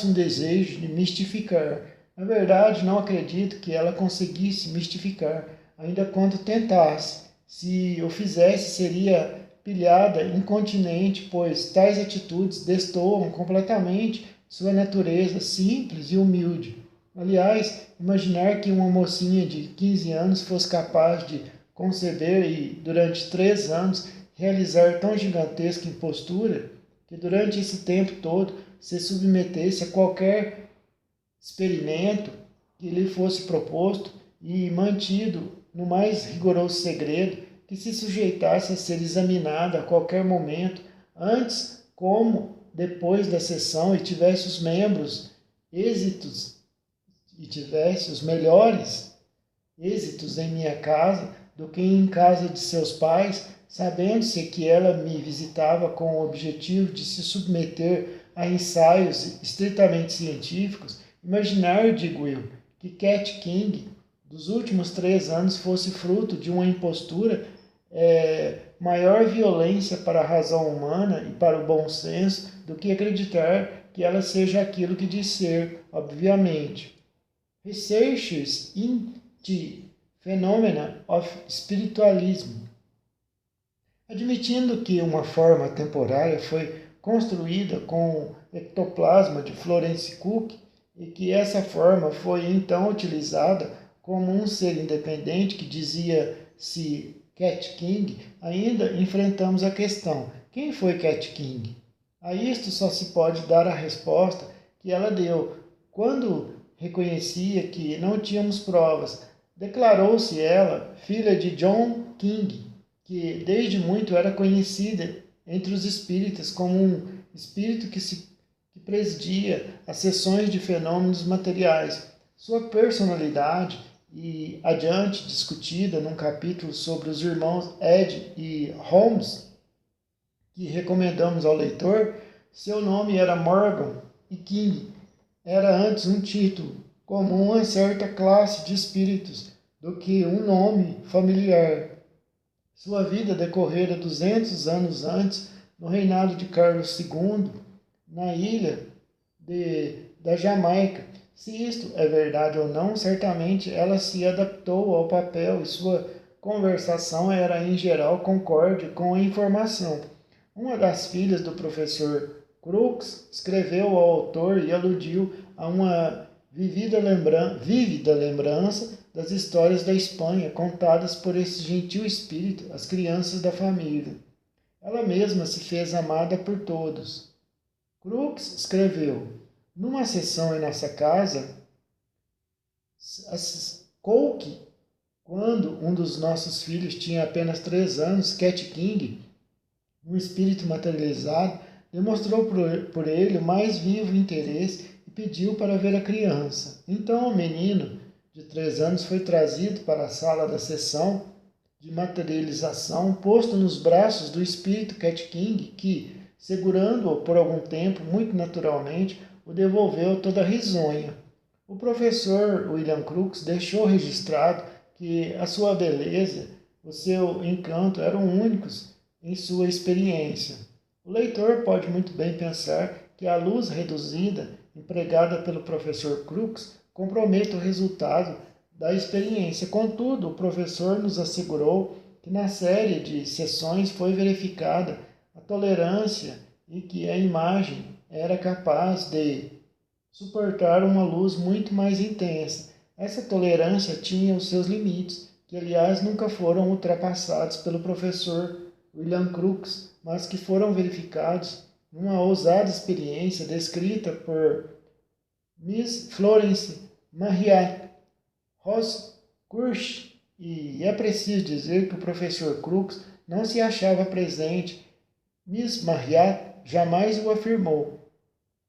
um desejo de mistificar. Na verdade, não acredito que ela conseguisse mistificar, ainda quando tentasse. Se o fizesse, seria pilhada incontinente, pois tais atitudes destoam completamente sua natureza simples e humilde. Aliás, imaginar que uma mocinha de 15 anos fosse capaz de conceber e, durante 3 anos, realizar tão gigantesca impostura, que durante esse tempo todo se submetesse a qualquer experimento que lhe fosse proposto e mantido no mais rigoroso segredo, que se sujeitasse a ser examinada a qualquer momento, antes como depois da sessão, e tivesse os membros êxitos e tivesse os melhores êxitos em minha casa do que em casa de seus pais, sabendo-se que ela me visitava com o objetivo de se submeter a ensaios estritamente científicos. Imaginar, digo eu, que Cat King dos últimos 3 anos fosse fruto de uma impostura maior violência para a razão humana e para o bom senso do que acreditar que ela seja aquilo que diz ser, obviamente. Researchers in the Phenomena of Spiritualism, Admitindo que uma forma temporária foi construída com o ectoplasma de Florence Cook e que essa forma foi então utilizada como um ser independente que dizia-se Cat King, ainda enfrentamos a questão: quem foi Cat King? A isto só se pode dar a resposta que ela deu. Quando reconhecia que não tínhamos provas, declarou-se ela filha de John King, que desde muito era conhecida entre os espíritas como um espírito que presidia as sessões de fenômenos materiais. Sua personalidade, e adiante discutida num capítulo sobre os irmãos Ed e Holmes, que recomendamos ao leitor, seu nome era Morgan e King era antes um título comum a certa classe de espíritos do que um nome familiar. Sua vida decorrera 200 anos antes, no reinado de Carlos II, na ilha da Jamaica. Se isto é verdade ou não, certamente ela se adaptou ao papel e sua conversação era, em geral, concorde com a informação. Uma das filhas do professor Crookes escreveu ao autor e aludiu a uma vívida lembrança das histórias da Espanha contadas por esse gentil espírito às crianças da família. Ela mesma se fez amada por todos. Crookes escreveu: numa sessão em nossa casa, Coke, quando um dos nossos filhos tinha apenas 3 anos, Cat King, um espírito materializado, demonstrou por ele o mais vivo interesse e pediu para ver a criança. Então o menino, de 3 anos, foi trazido para a sala da sessão de materialização, posto nos braços do espírito Cat King, que, segurando-o por algum tempo, muito naturalmente, o devolveu toda risonha. O professor William Crookes deixou registrado que a sua beleza, o seu encanto eram únicos em sua experiência. O leitor pode muito bem pensar que a luz reduzida empregada pelo professor Crookes compromete o resultado da experiência. Contudo, o professor nos assegurou que na série de sessões foi verificada a tolerância e que a imagem era capaz de suportar uma luz muito mais intensa. Essa tolerância tinha os seus limites, que aliás nunca foram ultrapassados pelo professor William Crookes, mas que foram verificados numa ousada experiência descrita por Miss Florence Marryat Rosskirch, e é preciso dizer que o professor Crookes não se achava presente. Miss Marryat jamais o afirmou.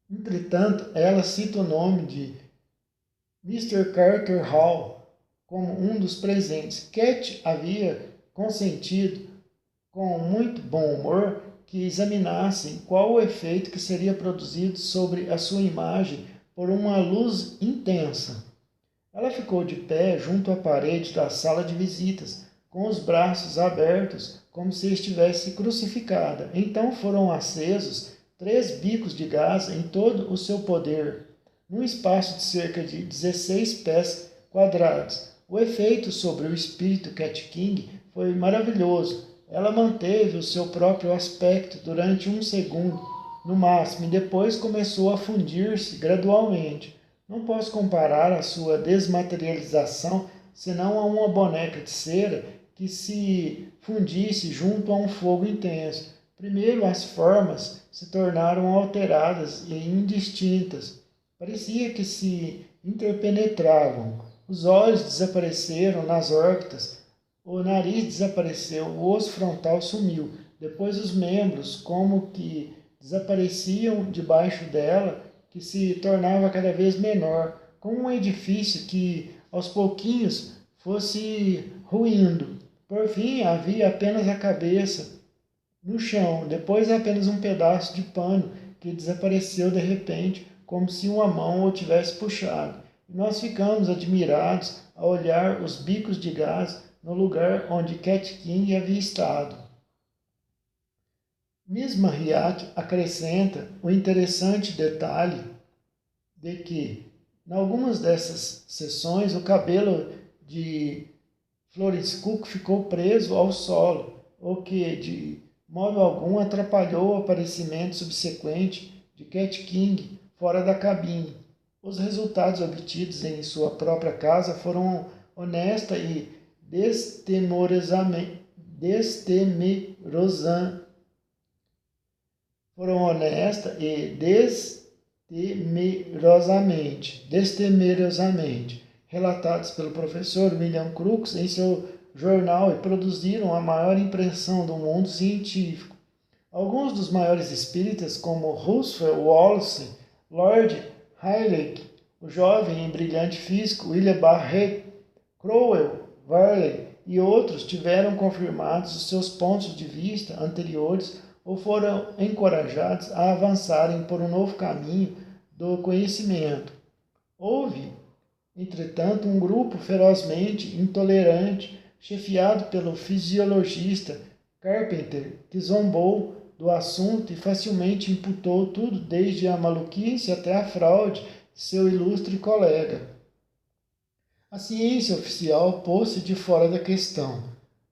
Entretanto, ela cita o nome de Mr. Carter Hall como um dos presentes. Cat havia consentido, com muito bom humor, que examinassem qual o efeito que seria produzido sobre a sua imagem por uma luz intensa. Ela ficou de pé junto à parede da sala de visitas, com os braços abertos, como se estivesse crucificada. Então foram acesos 3 bicos de gás em todo o seu poder, num espaço de cerca de 16 pés quadrados. O efeito sobre o espírito Cat King foi maravilhoso. Ela manteve o seu próprio aspecto durante 1 segundo, no máximo, e depois começou a fundir-se gradualmente. Não posso comparar a sua desmaterialização senão a uma boneca de cera que se fundisse junto a um fogo intenso. Primeiro as formas se tornaram alteradas e indistintas. Parecia que se interpenetravam. Os olhos desapareceram nas órbitas, o nariz desapareceu, o osso frontal sumiu. Depois os membros, como que desapareciam debaixo dela, que se tornava cada vez menor, como um edifício que aos pouquinhos fosse ruindo. Por fim, havia apenas a cabeça no chão, depois apenas um pedaço de pano que desapareceu de repente, como se uma mão o tivesse puxado. E nós ficamos admirados a olhar os bicos de gás no lugar onde Cat King havia estado. Miss Marryat acrescenta o interessante detalhe de que, em algumas dessas sessões, o cabelo de Florence Cook ficou preso ao solo. o que, de modo algum, atrapalhou o aparecimento subsequente de Cat King fora da cabine. Os resultados obtidos em sua própria casa foram honesta e destemerosamente relatados pelo professor William Crookes em seu jornal e produziram a maior impressão do mundo científico. Alguns dos maiores espíritas, como Roosevelt Wallace, Lord Rayleigh, o jovem e brilhante físico William Barrett, Cromwell, Varley e outros tiveram confirmados os seus pontos de vista anteriores ou foram encorajados a avançarem por um novo caminho do conhecimento. Houve, entretanto, um grupo ferozmente intolerante, chefiado pelo fisiologista Carpenter, que zombou do assunto e facilmente imputou tudo, desde a maluquice até a fraude, de seu ilustre colega. A ciência oficial pôs-se de fora da questão.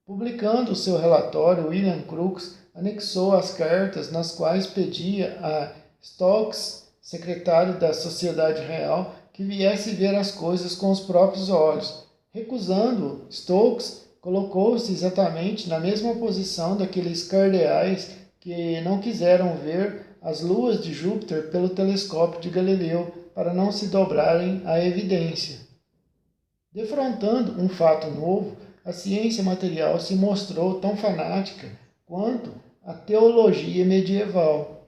Publicando o seu relatório, William Crookes anexou as cartas nas quais pedia a Stokes, secretário da Sociedade Real, que viesse ver as coisas com os próprios olhos. Recusando-o, Stokes colocou-se exatamente na mesma posição daqueles cardeais que não quiseram ver as luas de Júpiter pelo telescópio de Galileu para não se dobrarem à evidência. Defrontando um fato novo, a ciência material se mostrou tão fanática quanto a teologia medieval.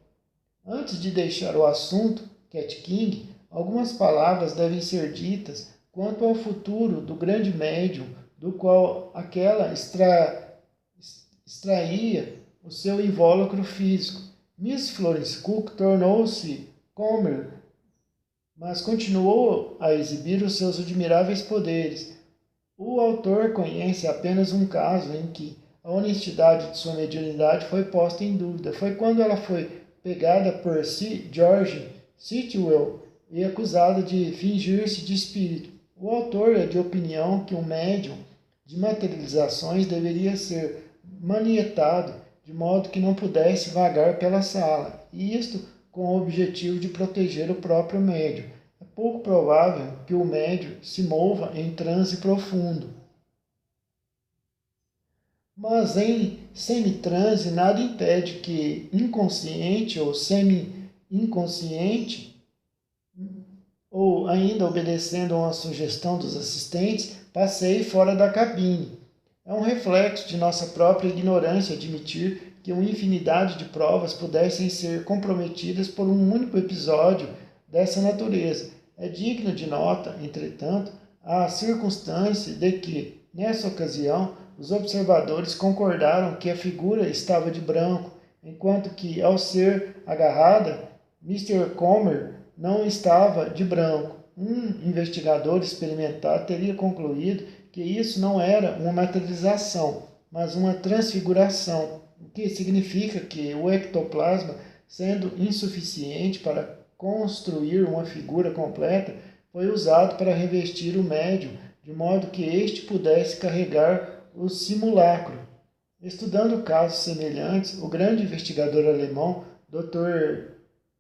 Antes de deixar o assunto, Cat King, algumas palavras devem ser ditas quanto ao futuro do grande médium, do qual aquela extraía o seu invólucro físico. Miss Florence Cook tornou-se Comer, mas continuou a exibir os seus admiráveis poderes. O autor conhece apenas um caso em que a honestidade de sua mediunidade foi posta em dúvida. Foi quando ela foi pegada por George Sitwell e acusada de fingir-se de espírito. O autor é de opinião que um médium de materializações deveria ser manietado de modo que não pudesse vagar pela sala, e isto com o objetivo de proteger o próprio médium. É pouco provável que o médium se mova em transe profundo. Mas em semitranse nada impede que inconsciente ou semi-inconsciente, ou ainda obedecendo a uma sugestão dos assistentes, passeie fora da cabine. É um reflexo de nossa própria ignorância admitir que uma infinidade de provas pudessem ser comprometidas por um único episódio dessa natureza. É digno de nota, entretanto, a circunstância de que, nessa ocasião, os observadores concordaram que a figura estava de branco, enquanto que, ao ser agarrada, Mr. Comer não estava de branco. Um investigador experimentado teria concluído que isso não era uma materialização, mas uma transfiguração, o que significa que o ectoplasma, sendo insuficiente para construir uma figura completa, foi usado para revestir o médium, de modo que este pudesse carregar o simulacro. Estudando casos semelhantes, o grande investigador alemão Dr.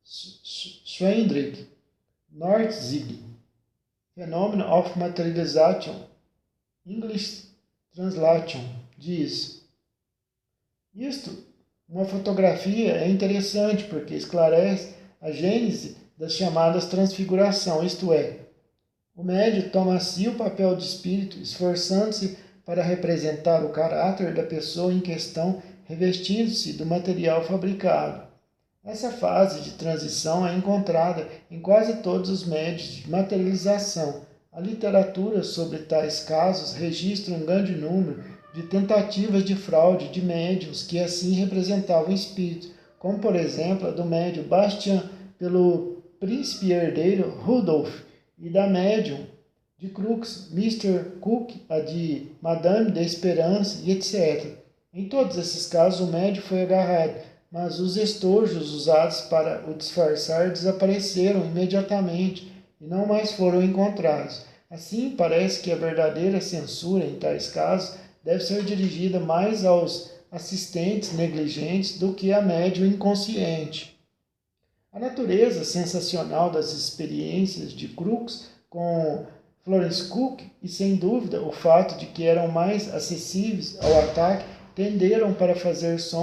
Schwendrick Nortzig, Phenomenon of Materialization, English Translation, diz: uma fotografia é interessante porque esclarece a gênese das chamadas transfiguração, isto é, o médium toma a si o papel de espírito, esforçando-se para representar o caráter da pessoa em questão, revestindo-se do material fabricado. Essa fase de transição é encontrada em quase todos os médios de materialização. A literatura sobre tais casos registra um grande número de tentativas de fraude de médiuns que assim representavam espíritos, como por exemplo a do médium Bastian pelo príncipe herdeiro Rudolf e da médium de Crookes, Mr. Cook, a de Madame de Esperance e etc. Em todos esses casos o médium foi agarrado, mas os estojos usados para o disfarçar desapareceram imediatamente e não mais foram encontrados. Assim, parece que a verdadeira censura em tais casos deve ser dirigida mais aos assistentes negligentes do que a médium inconsciente. A natureza sensacional das experiências de Crookes com Florence Cook e, sem dúvida, o fato de que eram mais acessíveis ao ataque tenderam para fazer